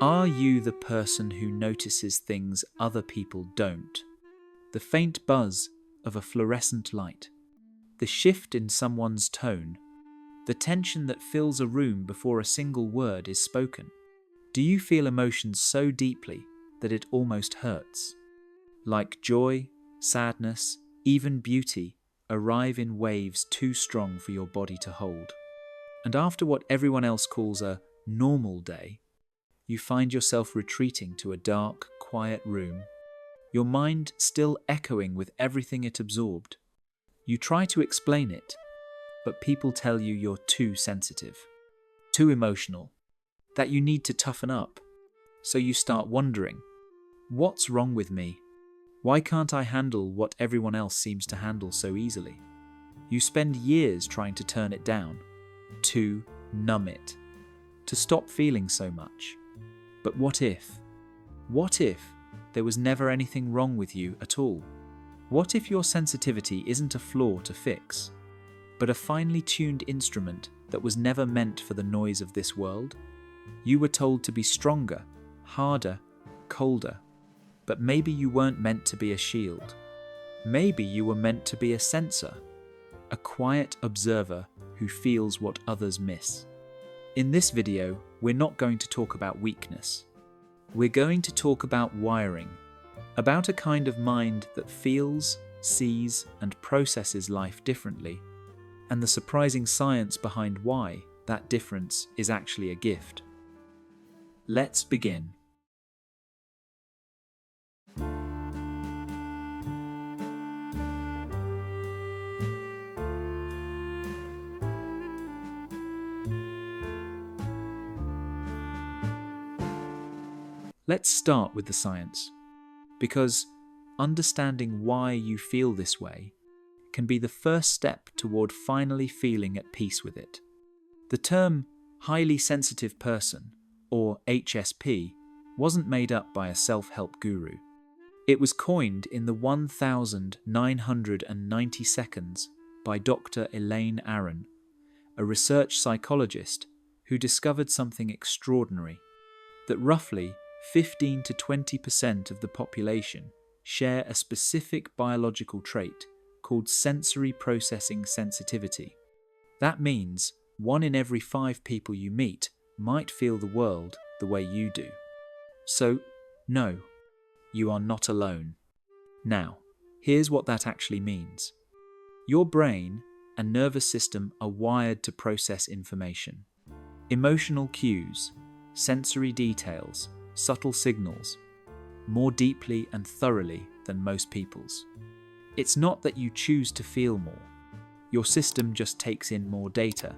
Are you the person who notices things other people don't? The faint buzz of a fluorescent light, the shift in someone's tone, the tension that fills a room before a single word is spoken. Do you feel emotions so deeply that it almost hurts? Like joy, sadness, even beauty arrive in waves too strong for your body to hold. And after what everyone else calls a normal day, you find yourself retreating to a dark, quiet room, your mind still echoing with everything it absorbed. You try to explain it, but people tell you you're too sensitive, too emotional, that you need to toughen up. So you start wondering, what's wrong with me? Why can't I handle what everyone else seems to handle so easily? You spend years trying to turn it down, to numb it, to stop feeling so much. But what if there was never anything wrong with you at all? What if your sensitivity isn't a flaw to fix, but a finely tuned instrument that was never meant for the noise of this world? You were told to be stronger, harder, colder, but maybe you weren't meant to be a shield. Maybe you were meant to be a sensor, a quiet observer who feels what others miss. In this video, we're not going to talk about weakness. We're going to talk about wiring, about a kind of mind that feels, sees, and processes life differently, and the surprising science behind why that difference is actually a gift. Let's begin. Let's start with the science, because understanding why you feel this way can be the first step toward finally feeling at peace with it. The term highly sensitive person, or HSP, wasn't made up by a self-help guru. It was coined in the 1990 seconds by Dr. Elaine Aron, a research psychologist who discovered something extraordinary, that roughly 15 to 20% of the population share a specific biological trait called sensory processing sensitivity. That means 1 in every 5 people you meet might feel the world the way you do. So, no, you are not alone. Now, here's what that actually means. Your brain and nervous system are wired to process information. Emotional cues, sensory details, subtle signals, more deeply and thoroughly than most people's. It's not that you choose to feel more. Your system just takes in more data.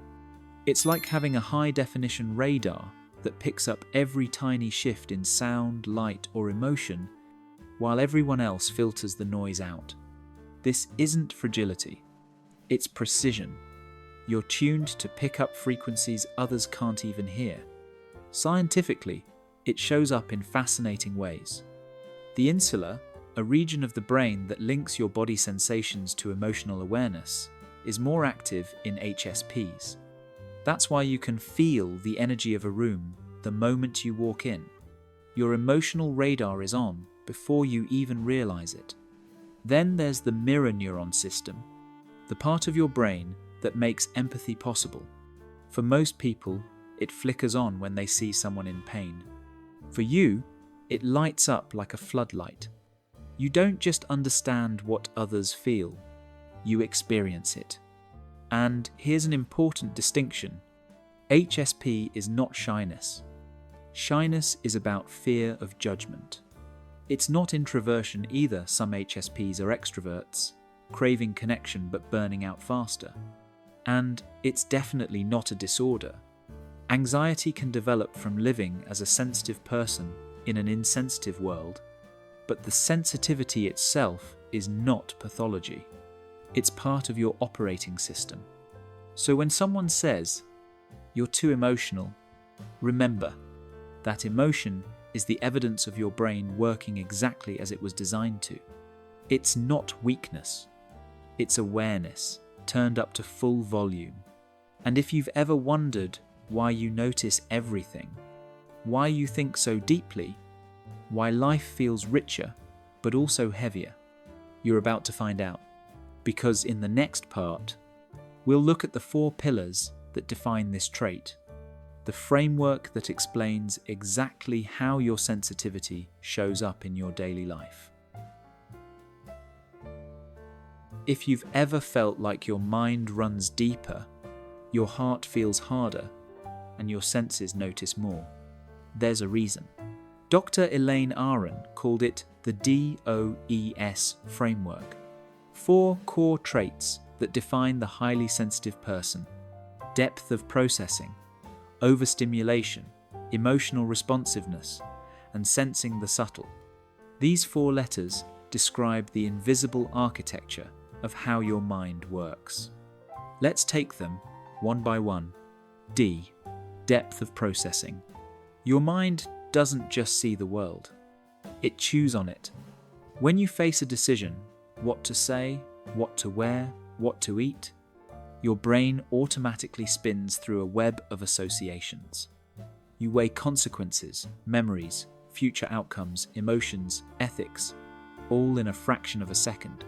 It's like having a high-definition radar that picks up every tiny shift in sound, light, or emotion, while everyone else filters the noise out. This isn't fragility. It's precision. You're tuned to pick up frequencies others can't even hear. Scientifically, it shows up in fascinating ways. The insula, a region of the brain that links your body sensations to emotional awareness, is more active in HSPs. That's why you can feel the energy of a room the moment you walk in. Your emotional radar is on before you even realize it. Then there's the mirror neuron system, the part of your brain that makes empathy possible. For most people, it flickers on when they see someone in pain. For you, it lights up like a floodlight. You don't just understand what others feel, you experience it. And here's an important distinction. HSP is not shyness. Shyness is about fear of judgment. It's not introversion either. Some HSPs are extroverts, craving connection but burning out faster. And it's definitely not a disorder. Anxiety can develop from living as a sensitive person in an insensitive world, but the sensitivity itself is not pathology. It's part of your operating system. So when someone says, "You're too emotional," remember, that emotion is the evidence of your brain working exactly as it was designed to. It's not weakness. It's awareness, turned up to full volume. And if you've ever wondered why you notice everything, why you think so deeply, why life feels richer, but also heavier. You're about to find out, because in the next part, we'll look at the 4 pillars that define this trait, the framework that explains exactly how your sensitivity shows up in your daily life. If you've ever felt like your mind runs deeper, your heart feels harder, and your senses notice more, there's a reason. Dr. Elaine Aron called it the D.O.E.S framework. 4 core traits that define the highly sensitive person: depth of processing, overstimulation, emotional responsiveness, and sensing the subtle. These 4 letters describe the invisible architecture of how your mind works. Let's take them one by one. D. Depth of processing. Your mind doesn't just see the world, it chews on it. When you face a decision, what to say, what to wear, what to eat, your brain automatically spins through a web of associations. You weigh consequences, memories, future outcomes, emotions, ethics, all in a fraction of a second.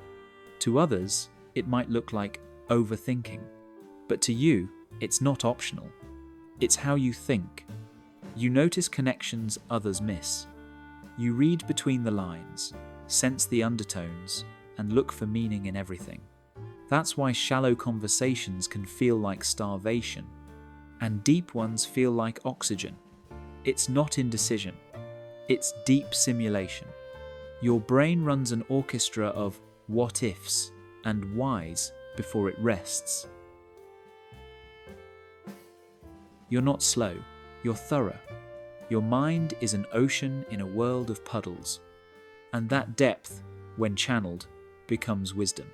To others, it might look like overthinking, but to you, it's not optional. It's how you think. You notice connections others miss. You read between the lines, sense the undertones, and look for meaning in everything. That's why shallow conversations can feel like starvation, and deep ones feel like oxygen. It's not indecision, it's deep simulation. Your brain runs an orchestra of what-ifs and whys before it rests. You're not slow, you're thorough. Your mind is an ocean in a world of puddles, and that depth, when channeled, becomes wisdom.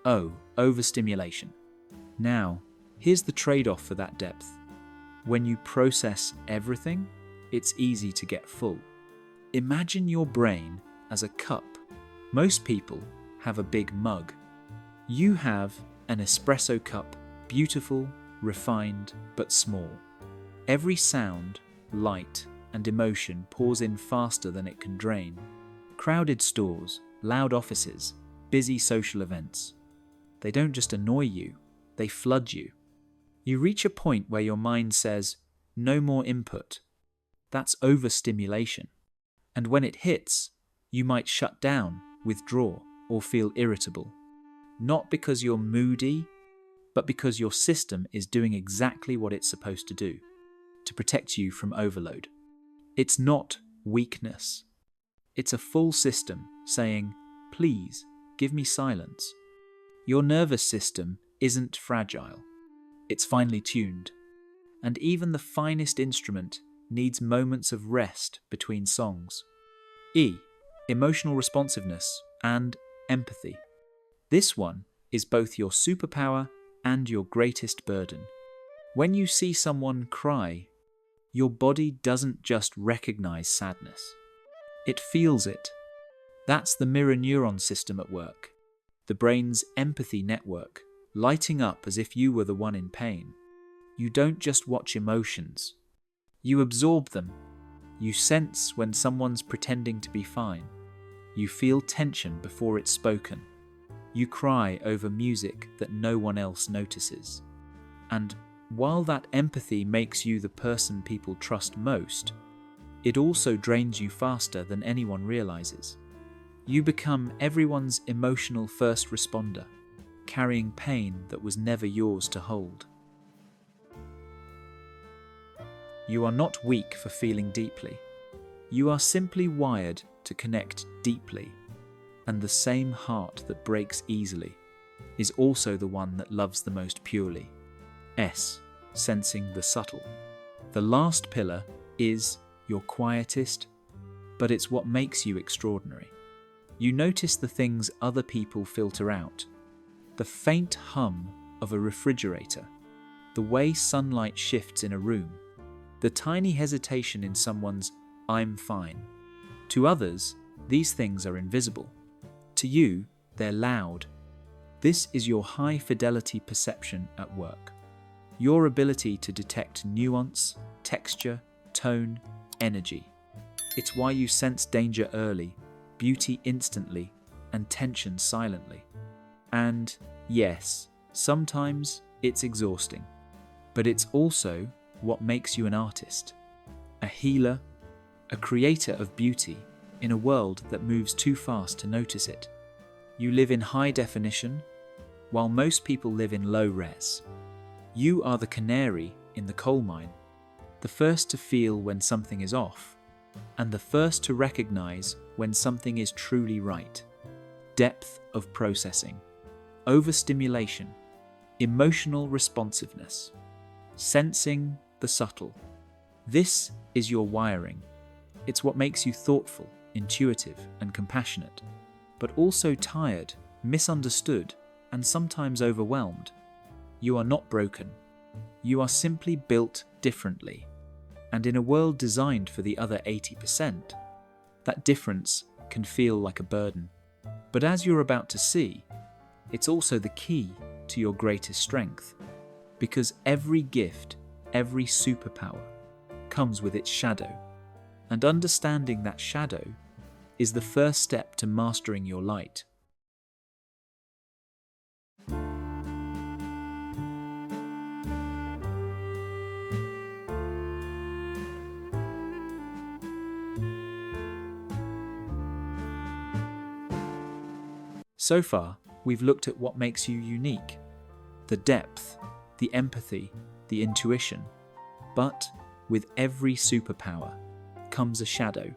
O. Overstimulation. Now, here's the trade-off for that depth. When you process everything, it's easy to get full. Imagine your brain as a cup. Most people have a big mug. You have an espresso cup, beautiful, refined, but small. Every sound, light, and emotion pours in faster than it can drain. Crowded stores, loud offices, busy social events. They don't just annoy you, they flood you. You reach a point where your mind says, no more input. That's overstimulation. And when it hits, you might shut down, withdraw, or feel irritable. Not because you're moody, but because your system is doing exactly what it's supposed to do, to protect you from overload. It's not weakness. It's a full system saying, please, give me silence. Your nervous system isn't fragile. It's finely tuned. And even the finest instrument needs moments of rest between songs. E. Emotional responsiveness and empathy. This one is both your superpower and your greatest burden. When you see someone cry, your body doesn't just recognize sadness. It feels it. That's the mirror neuron system at work, the brain's empathy network, lighting up as if you were the one in pain. You don't just watch emotions. You absorb them. You sense when someone's pretending to be fine. You feel tension before it's spoken. You cry over music that no one else notices. And while that empathy makes you the person people trust most, it also drains you faster than anyone realizes. You become everyone's emotional first responder, carrying pain that was never yours to hold. You are not weak for feeling deeply. You are simply wired to connect deeply, and the same heart that breaks easily is also the one that loves the most purely. S. Sensing the subtle. The last pillar is your quietest, but it's what makes you extraordinary. You notice the things other people filter out. The faint hum of a refrigerator, the way sunlight shifts in a room, the tiny hesitation in someone's "I'm fine." To others, these things are invisible. To you, they're loud. This is your high-fidelity perception at work. Your ability to detect nuance, texture, tone, energy. It's why you sense danger early, beauty instantly, and tension silently. And yes, sometimes it's exhausting, but it's also what makes you an artist, a healer, a creator of beauty in a world that moves too fast to notice it. You live in high definition, while most people live in low res. You are the canary in the coal mine, the first to feel when something is off, and the first to recognize when something is truly right. Depth of processing, overstimulation, emotional responsiveness, sensing the subtle. This is your wiring. It's what makes you thoughtful, intuitive, and compassionate, but also tired, misunderstood, and sometimes overwhelmed. You are not broken. You are simply built differently. And in a world designed for the other 80%, that difference can feel like a burden. But as you're about to see, it's also the key to your greatest strength. Because every gift, every superpower, comes with its shadow. And understanding that shadow is the first step to mastering your light. So far, we've looked at what makes you unique, the depth, the empathy, the intuition. But with every superpower comes a shadow.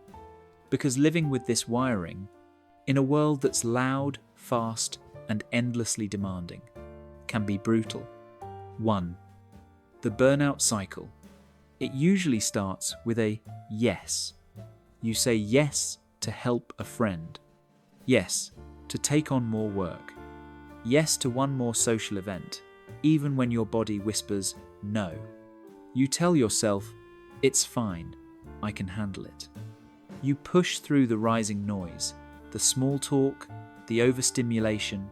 Because living with this wiring, in a world that's loud, fast, and endlessly demanding, can be brutal. 1. The burnout cycle. It usually starts with a yes. You say yes to help a friend. Yes to take on more work. Yes to one more social event, even when your body whispers no. You tell yourself, it's fine, I can handle it. You push through the rising noise, the small talk, the overstimulation,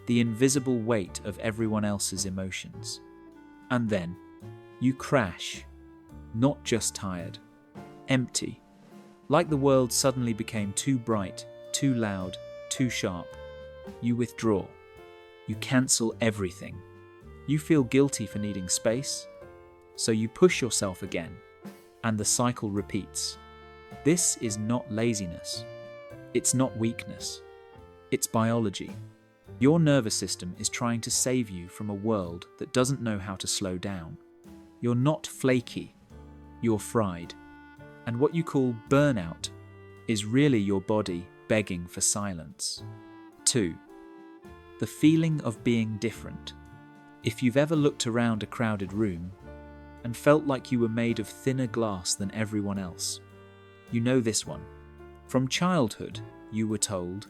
the invisible weight of everyone else's emotions. And then, you crash, not just tired, empty, like the world suddenly became too bright, too loud, too sharp. You withdraw. You cancel everything. You feel guilty for needing space, so you push yourself again, and the cycle repeats. This is not laziness. It's not weakness. It's biology. Your nervous system is trying to save you from a world that doesn't know how to slow down. You're not flaky. You're fried. And what you call burnout is really your body begging for silence. 2. The feeling of being different. If you've ever looked around a crowded room and felt like you were made of thinner glass than everyone else, you know this one. From childhood, you were told,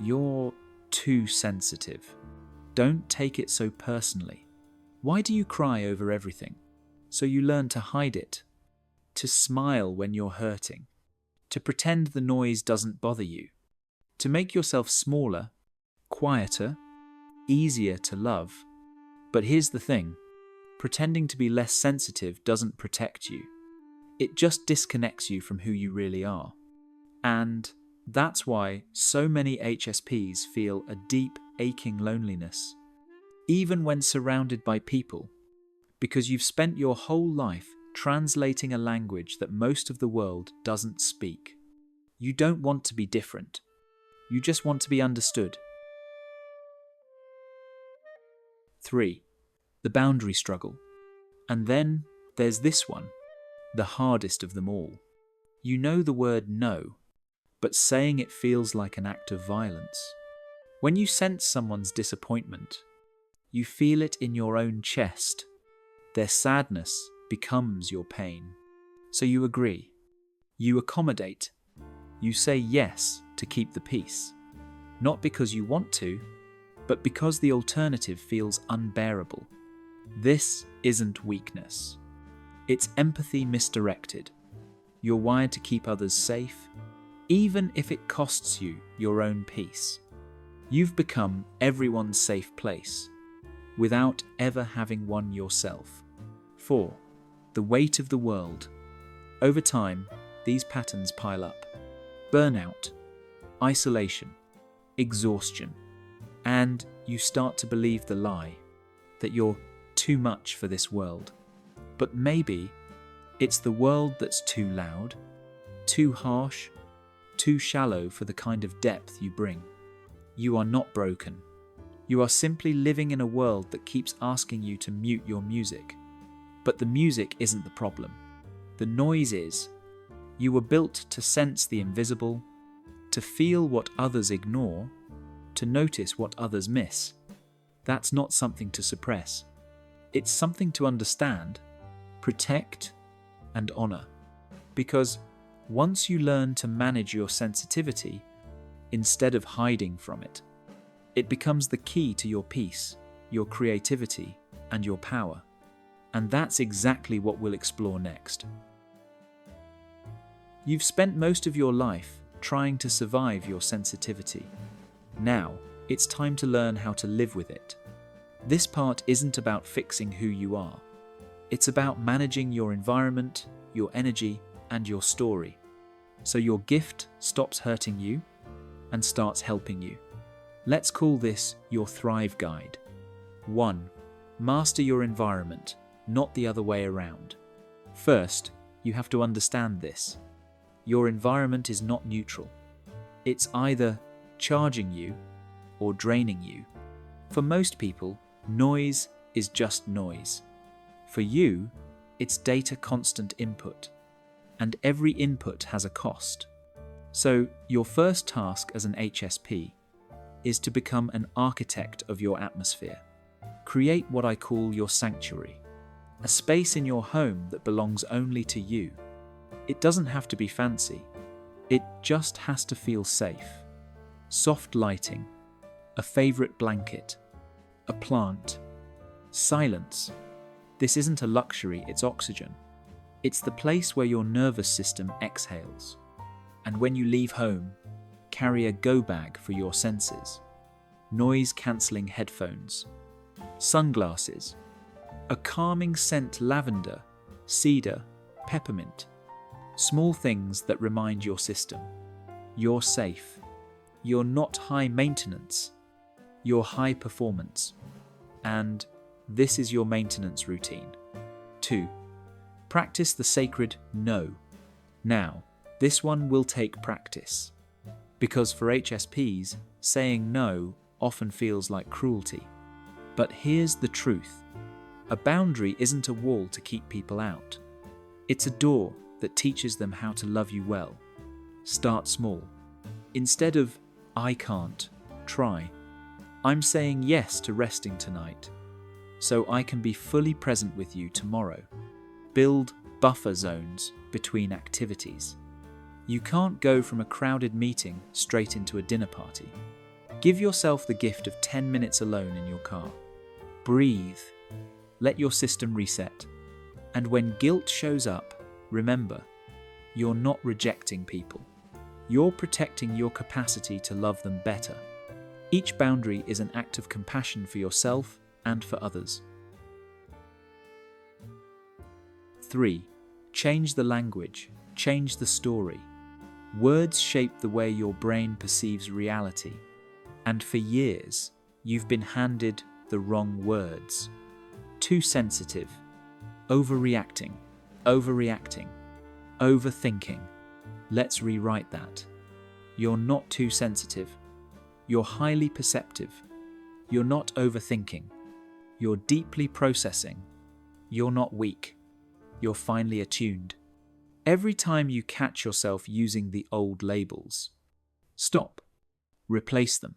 you're too sensitive. Don't take it so personally. Why do you cry over everything? So you learn to hide it, to smile when you're hurting, to pretend the noise doesn't bother you, to make yourself smaller, quieter, easier to love. But here's the thing, pretending to be less sensitive doesn't protect you. It just disconnects you from who you really are. And that's why so many HSPs feel a deep, aching loneliness, even when surrounded by people, because you've spent your whole life translating a language that most of the world doesn't speak. You don't want to be different. You just want to be understood. 3. The boundary struggle. And then there's this one, the hardest of them all. You know the word no, but saying it feels like an act of violence. When you sense someone's disappointment, you feel it in your own chest. Their sadness becomes your pain. So you agree. You accommodate. You say yes to keep the peace. Not because you want to, but because the alternative feels unbearable. This isn't weakness. It's empathy misdirected. You're wired to keep others safe, even if it costs you your own peace. You've become everyone's safe place, without ever having one yourself. 4. The weight of the world. Over time, these patterns pile up. Burnout, isolation, exhaustion, and you start to believe the lie that you're too much for this world. But maybe it's the world that's too loud, too harsh, too shallow for the kind of depth you bring. You are not broken. You are simply living in a world that keeps asking you to mute your music. But the music isn't the problem. The noise is. You were built to sense the invisible, to feel what others ignore, to notice what others miss. That's not something to suppress. It's something to understand, protect, and honor. Because once you learn to manage your sensitivity, instead of hiding from it, it becomes the key to your peace, your creativity, and your power. And that's exactly what we'll explore next. You've spent most of your life trying to survive your sensitivity. Now, it's time to learn how to live with it. This part isn't about fixing who you are. It's about managing your environment, your energy, and your story, so your gift stops hurting you and starts helping you. Let's call this your Thrive Guide. 1. Master your environment, not the other way around. First, you have to understand this. Your environment is not neutral. It's either charging you or draining you. For most people, noise is just noise. For you, it's data constant input, and every input has a cost. So your first task as an HSP is to become an architect of your atmosphere. Create what I call your sanctuary, a space in your home that belongs only to you. It doesn't have to be fancy. It just has to feel safe. Soft lighting, a favorite blanket, a plant, silence. This isn't a luxury, it's oxygen. It's the place where your nervous system exhales. And when you leave home, carry a go bag for your senses. Noise-cancelling headphones, sunglasses, a calming scent lavender, cedar, peppermint. Small things that remind your system. You're safe. You're not high maintenance. You're high performance. And this is your maintenance routine. 2. Practice the sacred no. Now, this one will take practice. Because for HSPs, saying no often feels like cruelty. But here's the truth. A boundary isn't a wall to keep people out. It's a door that teaches them how to love you well. Start small. Instead of, I can't, try. I'm saying yes to resting tonight, so I can be fully present with you tomorrow. Build buffer zones between activities. You can't go from a crowded meeting straight into a dinner party. Give yourself the gift of 10 minutes alone in your car. Breathe. Let your system reset. And when guilt shows up, remember, you're not rejecting people. You're protecting your capacity to love them better. Each boundary is an act of compassion for yourself and for others. 3. Change the language. Change the story. Words shape the way your brain perceives reality. And for years, you've been handed the wrong words. Too sensitive. Overreacting. Overthinking. Let's rewrite that. You're not too sensitive. You're highly perceptive. You're not overthinking. You're deeply processing. You're not weak. You're finely attuned. Every time you catch yourself using the old labels, stop. Replace them.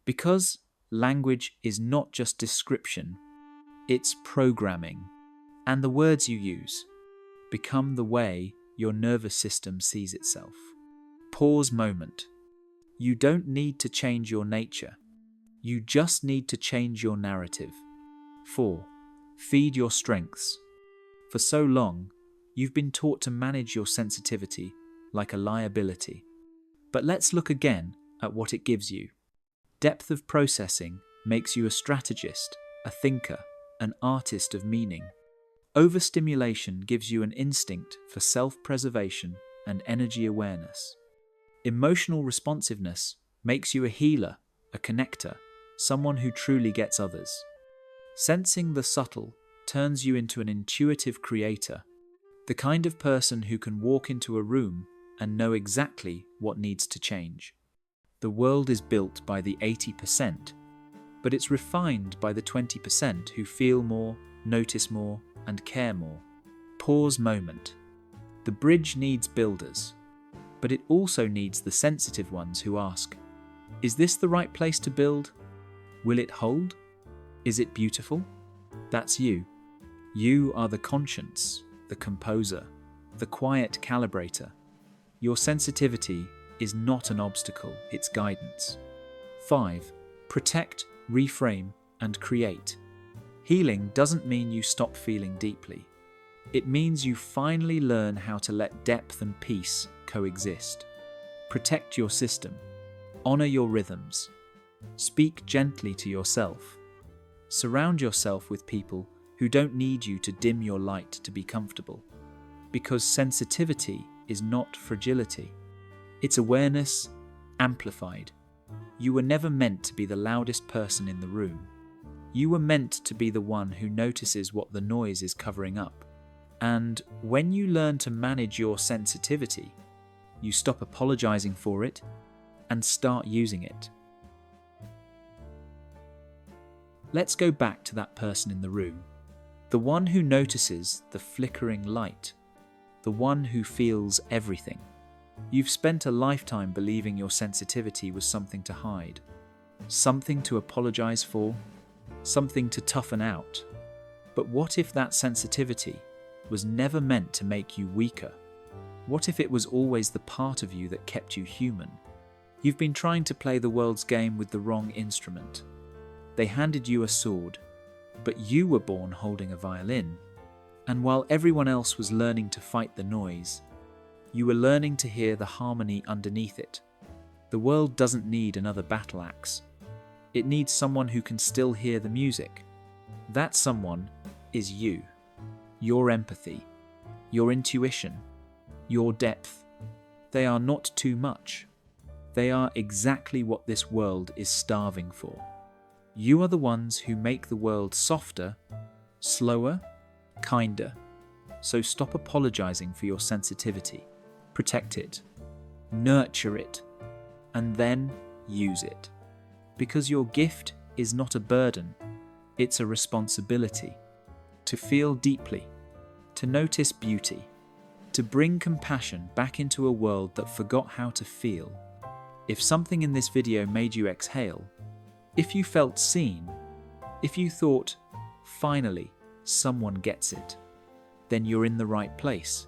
Because language is not just description, it's programming. And the words you use become the way your nervous system sees itself. Pause moment. You don't need to change your nature. You just need to change your narrative. 4. Feed your strengths. For so long, you've been taught to manage your sensitivity like a liability. But let's look again at what it gives you. Depth of processing makes you a strategist, a thinker, an artist of meaning. Overstimulation gives you an instinct for self-preservation and energy awareness. Emotional responsiveness makes you a healer, a connector, someone who truly gets others. Sensing the subtle turns you into an intuitive creator, the kind of person who can walk into a room and know exactly what needs to change. The world is built by the 80%, but it's refined by the 20% who feel more, notice more, and care more. Pause moment. The bridge needs builders, but it also needs the sensitive ones who ask, is this the right place to build? Will it hold? Is it beautiful? That's you. You are the conscience, the composer, the quiet calibrator. Your sensitivity is not an obstacle, it's guidance. 5. Protect, reframe, and create. Healing doesn't mean you stop feeling deeply. It means you finally learn how to let depth and peace coexist. Protect your system. Honor your rhythms. Speak gently to yourself. Surround yourself with people who don't need you to dim your light to be comfortable. Because sensitivity is not fragility. It's awareness amplified. You were never meant to be the loudest person in the room. You were meant to be the one who notices what the noise is covering up. And when you learn to manage your sensitivity, you stop apologizing for it and start using it. Let's go back to that person in the room. The one who notices the flickering light. The one who feels everything. You've spent a lifetime believing your sensitivity was something to hide, something to apologize for, something to toughen out. But what if that sensitivity was never meant to make you weaker? What if it was always the part of you that kept you human? You've been trying to play the world's game with the wrong instrument. They handed you a sword, but you were born holding a violin. And while everyone else was learning to fight the noise, you were learning to hear the harmony underneath it. The world doesn't need another battle axe. It needs someone who can still hear the music. That someone is you. Your empathy, your intuition, your depth. They are not too much. They are exactly what this world is starving for. You are the ones who make the world softer, slower, kinder. So stop apologizing for your sensitivity. Protect it, nurture it, and then use it. Because your gift is not a burden, it's a responsibility. To feel deeply, to notice beauty, to bring compassion back into a world that forgot how to feel. If something in this video made you exhale, if you felt seen, if you thought, finally, someone gets it, then you're in the right place.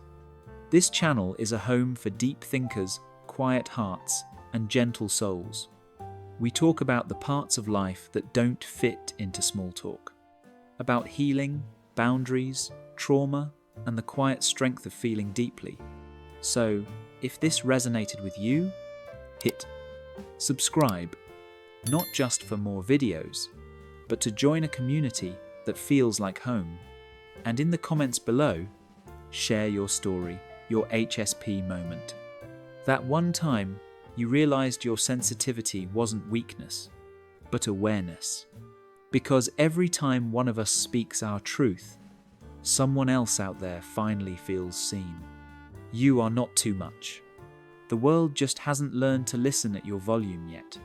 This channel is a home for deep thinkers, quiet hearts, and gentle souls. We talk about the parts of life that don't fit into small talk, about healing, boundaries, trauma, and the quiet strength of feeling deeply. So, if this resonated with you, hit subscribe, not just for more videos, but to join a community that feels like home. And in the comments below, share your story, your HSP moment. That one time you realized your sensitivity wasn't weakness, but awareness. Because every time one of us speaks our truth, someone else out there finally feels seen. You are not too much. The world just hasn't learned to listen at your volume yet.